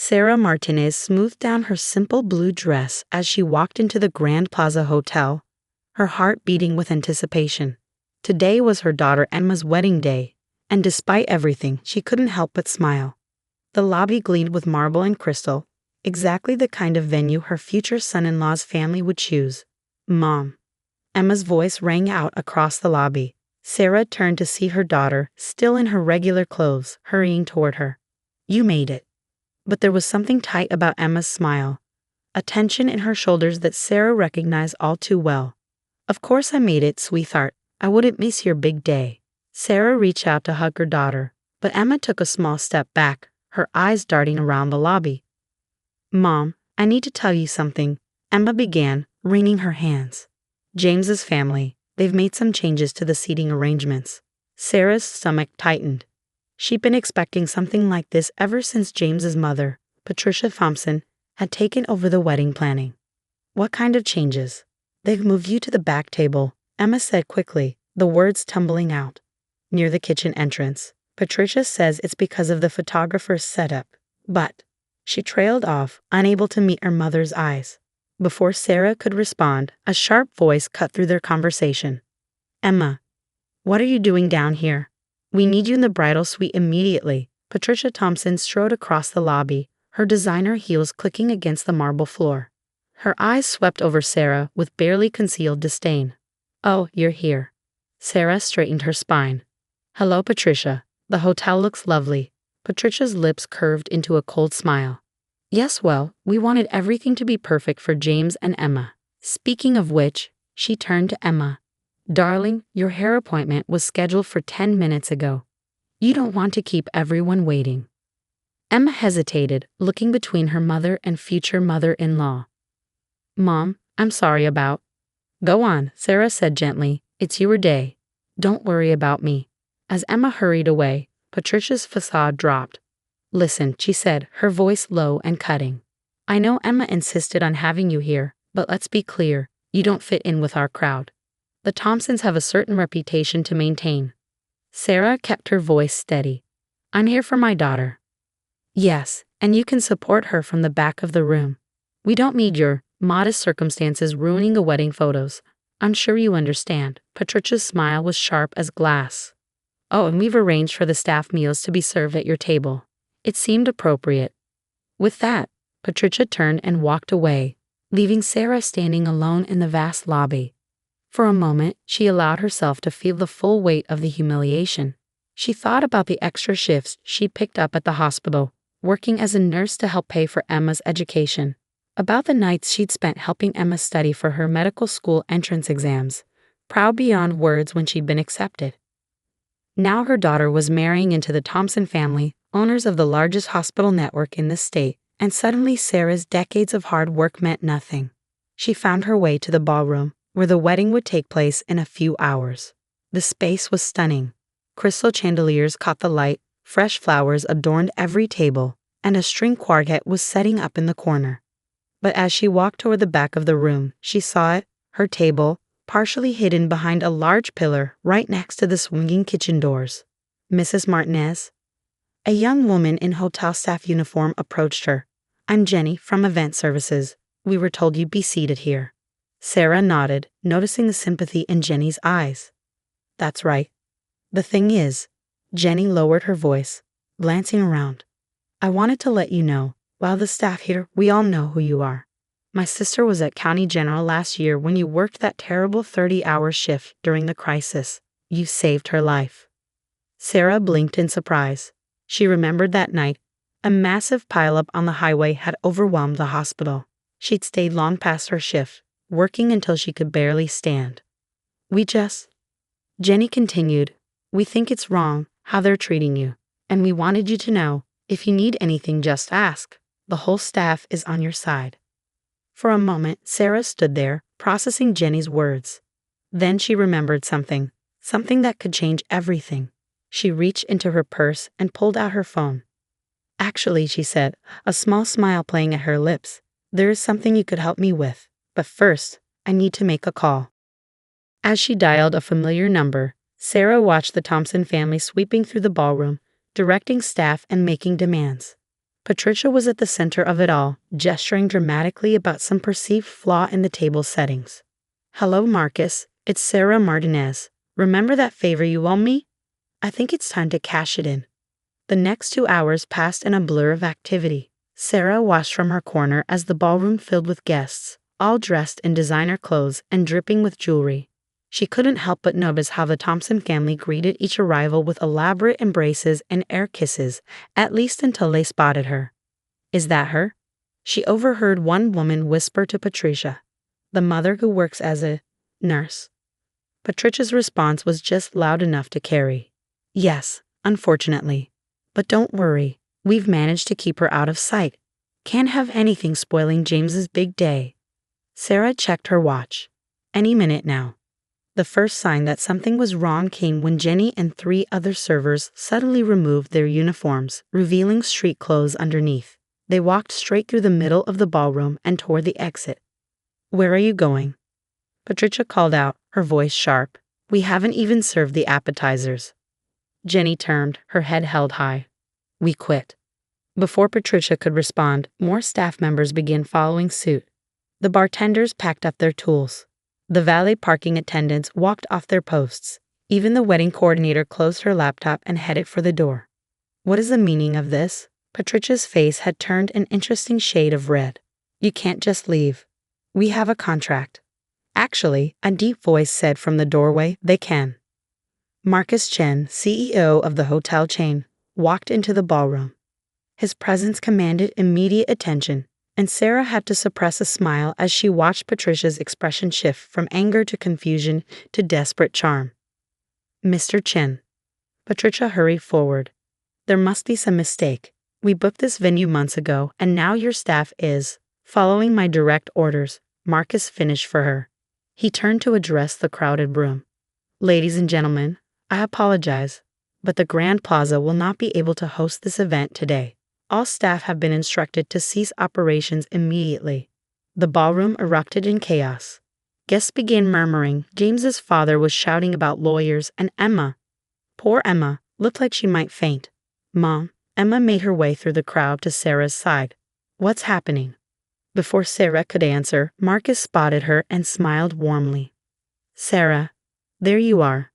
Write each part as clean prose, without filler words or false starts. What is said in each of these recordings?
Sarah Martinez smoothed down her simple blue dress as she walked into the Grand Plaza Hotel, her heart beating with anticipation. Today was her daughter Emma's wedding day, and despite everything, she couldn't help but smile. The lobby gleamed with marble and crystal, exactly the kind of venue her future son-in-law's family would choose. "Mom." Emma's voice rang out across the lobby. Sarah turned to see her daughter, still in her regular clothes, hurrying toward her. "You made it." But there was something tight about Emma's smile, a tension in her shoulders that Sarah recognized all too well. "Of course I made it, sweetheart. I wouldn't miss your big day." Sarah reached out to hug her daughter, but Emma took a small step back, her eyes darting around the lobby. "Mom, I need to tell you something," Emma began, wringing her hands. "James's family, they've made some changes to the seating arrangements." Sarah's stomach tightened. She'd been expecting something like this ever since James's mother, Patricia Thompson, had taken over the wedding planning. "What kind of changes?" "They've moved you to the back table," Emma said quickly, the words tumbling out. "Near the kitchen entrance. Patricia says it's because of the photographer's setup, but—" She trailed off, unable to meet her mother's eyes. Before Sarah could respond, a sharp voice cut through their conversation. "Emma, what are you doing down here? We need you in the bridal suite immediately." Patricia Thompson strode across the lobby, her designer heels clicking against the marble floor. Her eyes swept over Sarah with barely concealed disdain. "Oh, you're here." Sarah straightened her spine. "Hello, Patricia. The hotel looks lovely." Patricia's lips curved into a cold smile. "Yes, well, we wanted everything to be perfect for James and Emma. Speaking of which," she turned to Emma. "Darling, your hair appointment was scheduled for 10 minutes ago. You don't want to keep everyone waiting." Emma hesitated, looking between her mother and future mother-in-law. "Mom, I'm sorry about—" "Go on," Sarah said gently. "It's your day. Don't worry about me." As Emma hurried away, Patricia's facade dropped. "Listen," she said, her voice low and cutting. "I know Emma insisted on having you here, but let's be clear, you don't fit in with our crowd. The Thompsons have a certain reputation to maintain." Sarah kept her voice steady. "I'm here for my daughter." "Yes, and you can support her from the back of the room. We don't need your modest circumstances ruining the wedding photos. I'm sure you understand." Patricia's smile was sharp as glass. "Oh, and we've arranged for the staff meals to be served at your table." It seemed appropriate. With that, Patricia turned and walked away, leaving Sarah standing alone in the vast lobby. For a moment, she allowed herself to feel the full weight of the humiliation. She thought about the extra shifts she'd picked up at the hospital, working as a nurse to help pay for Emma's education. About the nights she'd spent helping Emma study for her medical school entrance exams, proud beyond words when she'd been accepted. Now her daughter was marrying into the Thompson family, owners of the largest hospital network in the state, and suddenly Sarah's decades of hard work meant nothing. She found her way to the ballroom, where the wedding would take place in a few hours. The space was stunning. Crystal chandeliers caught the light, fresh flowers adorned every table, and a string quartet was setting up in the corner. But as she walked toward the back of the room, she saw it, her table, partially hidden behind a large pillar right next to the swinging kitchen doors. "Mrs. Martinez?" A young woman in hotel staff uniform approached her. "I'm Jenny from Event Services. We were told you'd be seated here." Sarah nodded, noticing the sympathy in Jenny's eyes. "That's right. The thing is," Jenny lowered her voice, glancing around, "I wanted to let you know, while the staff here, we all know who you are. My sister was at County General last year when you worked that terrible 30-hour shift during the crisis. You saved her life." Sarah blinked in surprise. She remembered that night. A massive pileup on the highway had overwhelmed the hospital. She'd stayed long past her shift, working until she could barely stand. Jenny continued, "We think it's wrong how they're treating you, and we wanted you to know, if you need anything, just ask. The whole staff is on your side." For a moment, Sarah stood there, processing Jenny's words. Then she remembered something that could change everything. She reached into her purse and pulled out her phone. "Actually," she said, a small smile playing at her lips, "there is something you could help me with. But first, I need to make a call." As she dialed a familiar number, Sarah watched the Thompson family sweeping through the ballroom, directing staff and making demands. Patricia was at the center of it all, gesturing dramatically about some perceived flaw in the table settings. "Hello, Marcus. It's Sarah Martinez. Remember that favor you owe me? I think it's time to cash it in." The next 2 hours passed in a blur of activity. Sarah watched from her corner as the ballroom filled with guests, all dressed in designer clothes and dripping with jewelry. She couldn't help but notice how the Thompson family greeted each arrival with elaborate embraces and air kisses, at least until they spotted her. "Is that her?" She overheard one woman whisper to Patricia, "The mother who works as a nurse." Patricia's response was just loud enough to carry. "Yes, unfortunately. But don't worry, we've managed to keep her out of sight. Can't have anything spoiling James's big day." Sarah checked her watch. Any minute now. The first sign that something was wrong came when Jenny and 3 other servers suddenly removed their uniforms, revealing street clothes underneath. They walked straight through the middle of the ballroom and toward the exit. "Where are you going?" Patricia called out, her voice sharp. "We haven't even served the appetizers." Jenny turned, her head held high. "We quit." Before Patricia could respond, more staff members began following suit. The bartenders packed up their tools. The valet parking attendants walked off their posts. Even the wedding coordinator closed her laptop and headed for the door. "What is the meaning of this?" Patricia's face had turned an interesting shade of red. "You can't just leave. We have a contract." "Actually," a deep voice said from the doorway, "they can." Marcus Chen, CEO of the hotel chain, walked into the ballroom. His presence commanded immediate attention, and Sarah had to suppress a smile as she watched Patricia's expression shift from anger to confusion to desperate charm. "Mr. Chen." Patricia hurried forward. "There must be some mistake. We booked this venue months ago, and now your staff is following my direct orders," Marcus finished for her. He turned to address the crowded room. "Ladies and gentlemen, I apologize, but the Grand Plaza will not be able to host this event today. All staff have been instructed to cease operations immediately." The ballroom erupted in chaos. Guests began murmuring. James's father was shouting about lawyers, and Emma, poor Emma, looked like she might faint. "Mom," Emma made her way through the crowd to Sarah's side. "What's happening?" Before Sarah could answer, Marcus spotted her and smiled warmly. "Sarah, there you are."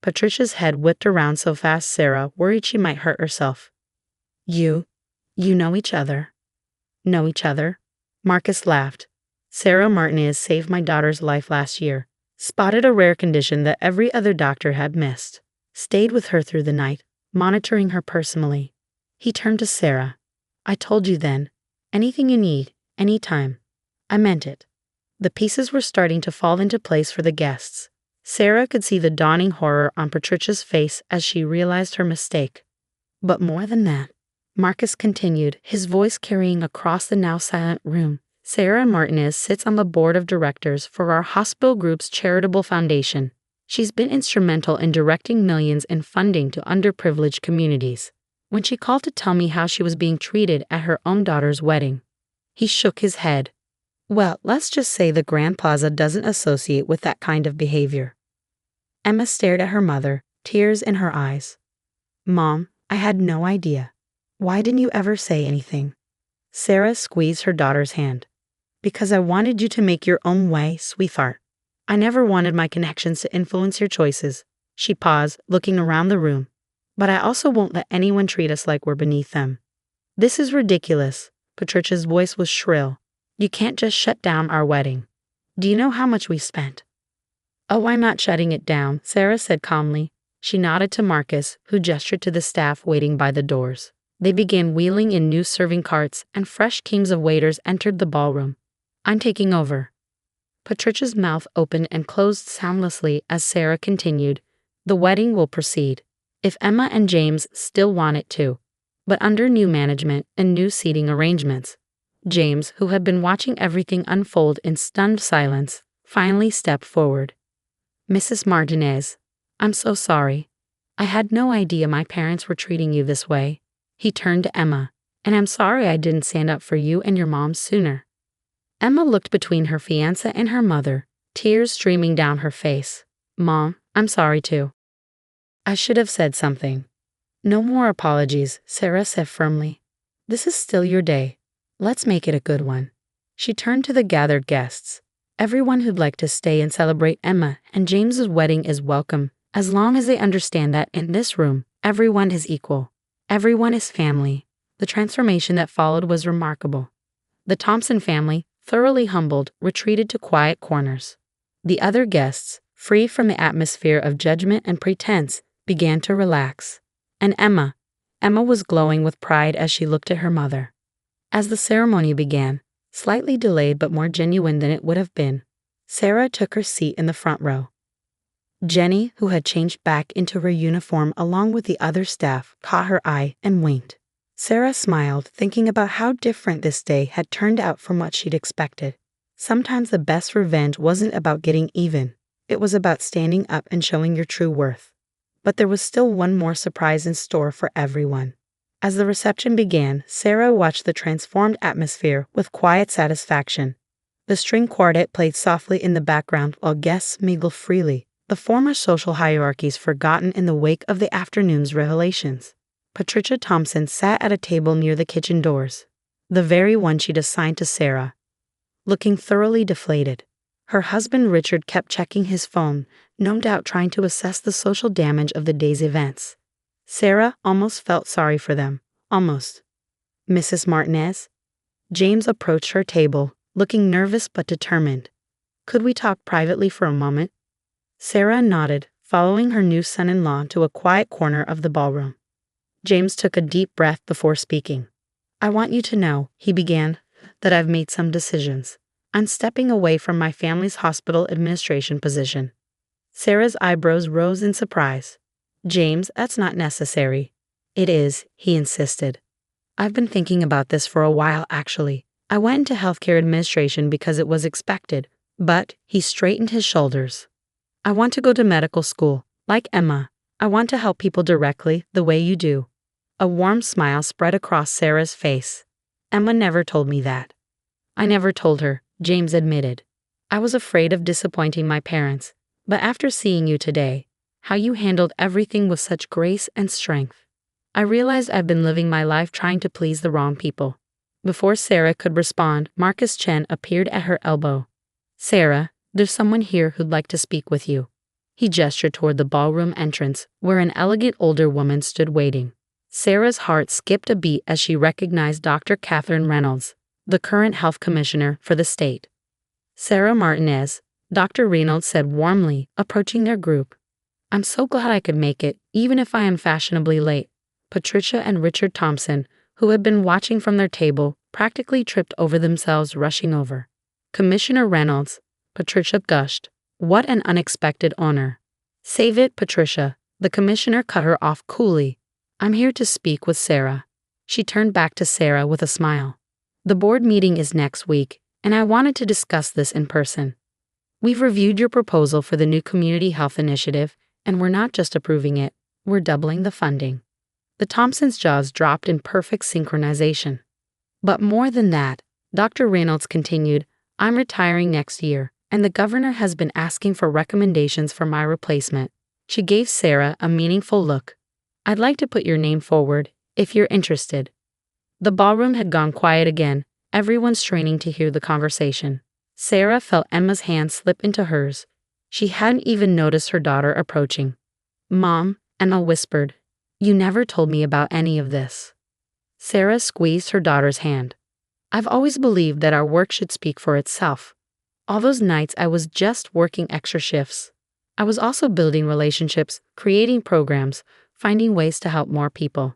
Patricia's head whipped around so fast Sarah worried she might hurt herself. You know each other." "Know each other?" Marcus laughed. "Sarah Martinez saved my daughter's life last year. Spotted a rare condition that every other doctor had missed. Stayed with her through the night, monitoring her personally." He turned to Sarah. "I told you then. Anything you need, anytime. I meant it." The pieces were starting to fall into place for the guests. Sarah could see the dawning horror on Patricia's face as she realized her mistake. "But more than that," Marcus continued, his voice carrying across the now silent room. "Sarah Martinez sits on the board of directors for our hospital group's charitable foundation. She's been instrumental in directing millions in funding to underprivileged communities. When she called to tell me how she was being treated at her own daughter's wedding," he shook his head. "Well, let's just say the Grand Plaza doesn't associate with that kind of behavior." Emma stared at her mother, tears in her eyes. "Mom, I had no idea. Why didn't you ever say anything?" Sarah squeezed her daughter's hand. "Because I wanted you to make your own way, sweetheart. I never wanted my connections to influence your choices." She paused, looking around the room. "But I also won't let anyone treat us like we're beneath them." "This is ridiculous." Patricia's voice was shrill. "You can't just shut down our wedding. Do you know how much we spent?" "Oh, I'm not shutting it down," Sarah said calmly. She nodded to Marcus, who gestured to the staff waiting by the doors. They began wheeling in new serving carts, and fresh teams of waiters entered the ballroom. "I'm taking over." Patricia's mouth opened and closed soundlessly as Sarah continued. "The wedding will proceed, if Emma and James still want it to, but under new management and new seating arrangements." James, who had been watching everything unfold in stunned silence, finally stepped forward. "Mrs. Martinez, I'm so sorry. I had no idea my parents were treating you this way." He turned to Emma. "And I'm sorry I didn't stand up for you and your mom sooner." Emma looked between her fiancé and her mother, tears streaming down her face. "Mom, I'm sorry too. I should have said something." "No more apologies," Sarah said firmly. This is still your day. Let's make it a good one. She turned to the gathered guests. Everyone who'd like to stay and celebrate Emma and James's wedding is welcome, as long as they understand that in this room, everyone is equal. Everyone is family. The transformation that followed was remarkable. The Thompson family, thoroughly humbled, retreated to quiet corners. The other guests, free from the atmosphere of judgment and pretense, began to relax. And Emma was glowing with pride as she looked at her mother. As the ceremony began, slightly delayed but more genuine than it would have been, Sarah took her seat in the front row. Jenny, who had changed back into her uniform along with the other staff, caught her eye and winked. Sarah smiled, thinking about how different this day had turned out from what she'd expected. Sometimes the best revenge wasn't about getting even. It was about standing up and showing your true worth. But there was still one more surprise in store for everyone. As the reception began, Sarah watched the transformed atmosphere with quiet satisfaction. The string quartet played softly in the background while guests mingled freely, the former social hierarchies forgotten in the wake of the afternoon's revelations. Patricia Thompson sat at a table near the kitchen doors, the very one she'd assigned to Sarah, looking thoroughly deflated. Her husband Richard kept checking his phone, no doubt trying to assess the social damage of the day's events. Sarah almost felt sorry for them. Almost. Mrs. Martinez? James approached her table, looking nervous but determined. Could we talk privately for a moment? Sarah nodded, following her new son-in-law to a quiet corner of the ballroom. James took a deep breath before speaking. I want you to know, he began, that I've made some decisions. I'm stepping away from my family's hospital administration position. Sarah's eyebrows rose in surprise. James, that's not necessary. It is, he insisted. I've been thinking about this for a while, actually. I went into healthcare administration because it was expected, but he straightened his shoulders. I want to go to medical school, like Emma. I want to help people directly, the way you do. A warm smile spread across Sarah's face. Emma never told me that. I never told her, James admitted. I was afraid of disappointing my parents, but after seeing you today, how you handled everything with such grace and strength, I realized I've been living my life trying to please the wrong people. Before Sarah could respond, Marcus Chen appeared at her elbow. Sarah, there's someone here who'd like to speak with you. He gestured toward the ballroom entrance, where an elegant older woman stood waiting. Sarah's heart skipped a beat as she recognized Dr. Catherine Reynolds, the current health commissioner for the state. Sarah Martinez, Dr. Reynolds said warmly, approaching their group. I'm so glad I could make it, even if I am fashionably late. Patricia and Richard Thompson, who had been watching from their table, practically tripped over themselves rushing over. Commissioner Reynolds, Patricia gushed. What an unexpected honor. Save it, Patricia. The commissioner cut her off coolly. I'm here to speak with Sarah. She turned back to Sarah with a smile. The board meeting is next week, and I wanted to discuss this in person. We've reviewed your proposal for the new community health initiative, and we're not just approving it, we're doubling the funding. The Thompsons' jaws dropped in perfect synchronization. But more than that, Dr. Reynolds continued, I'm retiring next year, and the governor has been asking for recommendations for my replacement. She gave Sarah a meaningful look. I'd like to put your name forward, if you're interested. The ballroom had gone quiet again, everyone straining to hear the conversation. Sarah felt Emma's hand slip into hers. She hadn't even noticed her daughter approaching. Mom, Emma whispered, you never told me about any of this. Sarah squeezed her daughter's hand. I've always believed that our work should speak for itself. All those nights I was just working extra shifts. I was also building relationships, creating programs, finding ways to help more people.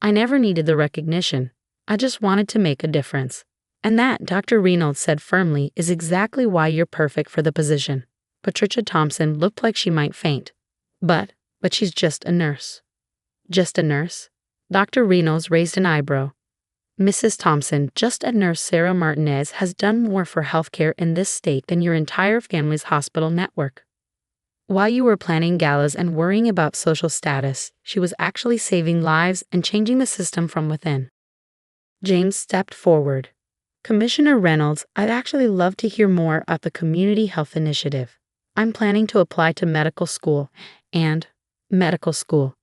I never needed the recognition. I just wanted to make a difference. And that, Dr. Reynolds said firmly, is exactly why you're perfect for the position. Patricia Thompson looked like she might faint. But she's just a nurse. Just a nurse? Dr. Reynolds raised an eyebrow. Mrs. Thompson, just a nurse. Sarah Martinez has done more for healthcare in this state than your entire family's hospital network. While you were planning galas and worrying about social status, she was actually saving lives and changing the system from within. James stepped forward. Commissioner Reynolds, I'd actually love to hear more about the Community Health Initiative. I'm planning to apply to medical school. Medical school.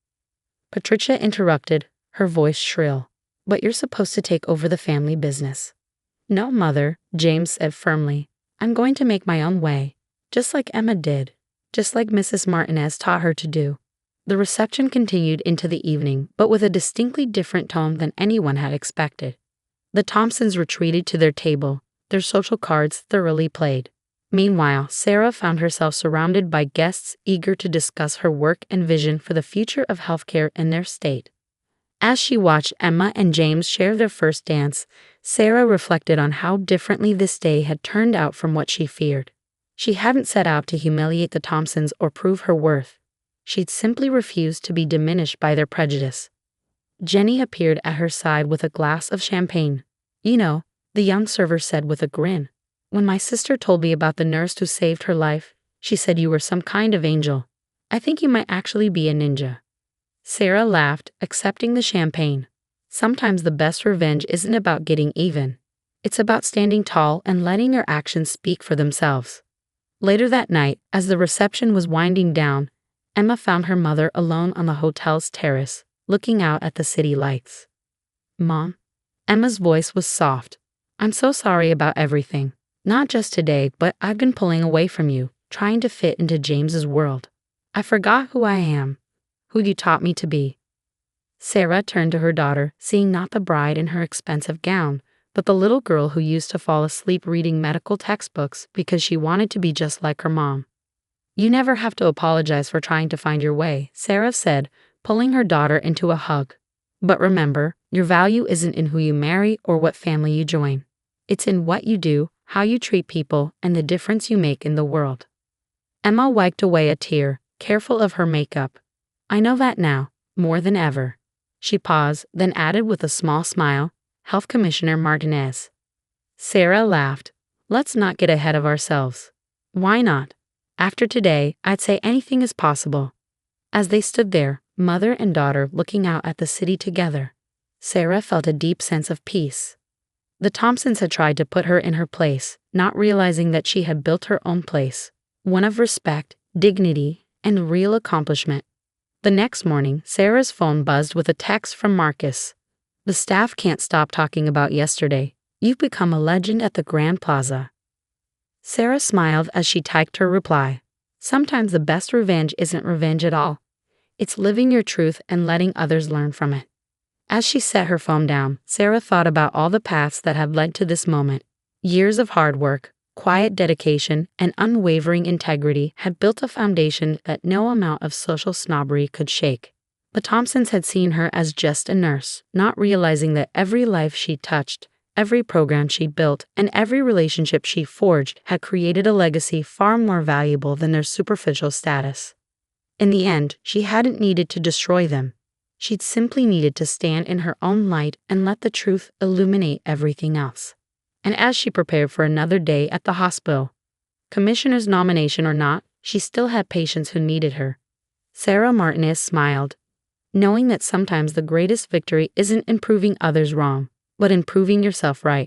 Patricia interrupted, her voice shrill. but you're supposed to take over the family business. No, Mother, James said firmly. I'm going to make my own way, just like Emma did, just like Mrs. Martinez taught her to do. The reception continued into the evening, but with a distinctly different tone than anyone had expected. The Thompsons retreated to their table, their social cards thoroughly played. Meanwhile, Sarah found herself surrounded by guests eager to discuss her work and vision for the future of healthcare in their state. As she watched Emma and James share their first dance, Sarah reflected on how differently this day had turned out from what she feared. She hadn't set out to humiliate the Thompsons or prove her worth. She'd simply refused to be diminished by their prejudice. Jenny appeared at her side with a glass of champagne. You know, the young server said with a grin. When my sister told me about the nurse who saved her life, she said you were some kind of angel. I think you might actually be a ninja. Sarah laughed, accepting the champagne. Sometimes the best revenge isn't about getting even. It's about standing tall and letting your actions speak for themselves. Later that night, as the reception was winding down, Emma found her mother alone on the hotel's terrace, looking out at the city lights. Mom? Emma's voice was soft. I'm so sorry about everything. Not just today, but I've been pulling away from you, trying to fit into James's world. I forgot who I am, who you taught me to be. Sarah turned to her daughter, seeing not the bride in her expensive gown, but the little girl who used to fall asleep reading medical textbooks because she wanted to be just like her mom. You never have to apologize for trying to find your way, Sarah said, pulling her daughter into a hug. But remember, your value isn't in who you marry or what family you join. It's in what you do, how you treat people, and the difference you make in the world. Emma wiped away a tear, careful of her makeup. I know that now, more than ever. She paused, then added with a small smile, Health Commissioner Martinez. Sarah laughed. Let's not get ahead of ourselves. Why not? After today, I'd say anything is possible. As they stood there, mother and daughter looking out at the city together, Sarah felt a deep sense of peace. The Thompsons had tried to put her in her place, not realizing that she had built her own place, one of respect, dignity, and real accomplishment. The next morning, Sarah's phone buzzed with a text from Marcus. The staff can't stop talking about yesterday. You've become a legend at the Grand Plaza. Sarah smiled as she typed her reply. Sometimes the best revenge isn't revenge at all. It's living your truth and letting others learn from it. As she set her phone down, Sarah thought about all the paths that had led to this moment. Years of hard work, quiet dedication, and unwavering integrity had built a foundation that no amount of social snobbery could shake. The Thompsons had seen her as just a nurse, not realizing that every life she touched, every program she built, and every relationship she forged had created a legacy far more valuable than their superficial status. In the end, she hadn't needed to destroy them. She'd simply needed to stand in her own light and let the truth illuminate everything else. And as she prepared for another day at the hospital, commissioner's nomination or not, she still had patients who needed her. Sarah Martinez smiled, knowing that sometimes the greatest victory isn't in proving others wrong, but in proving yourself right.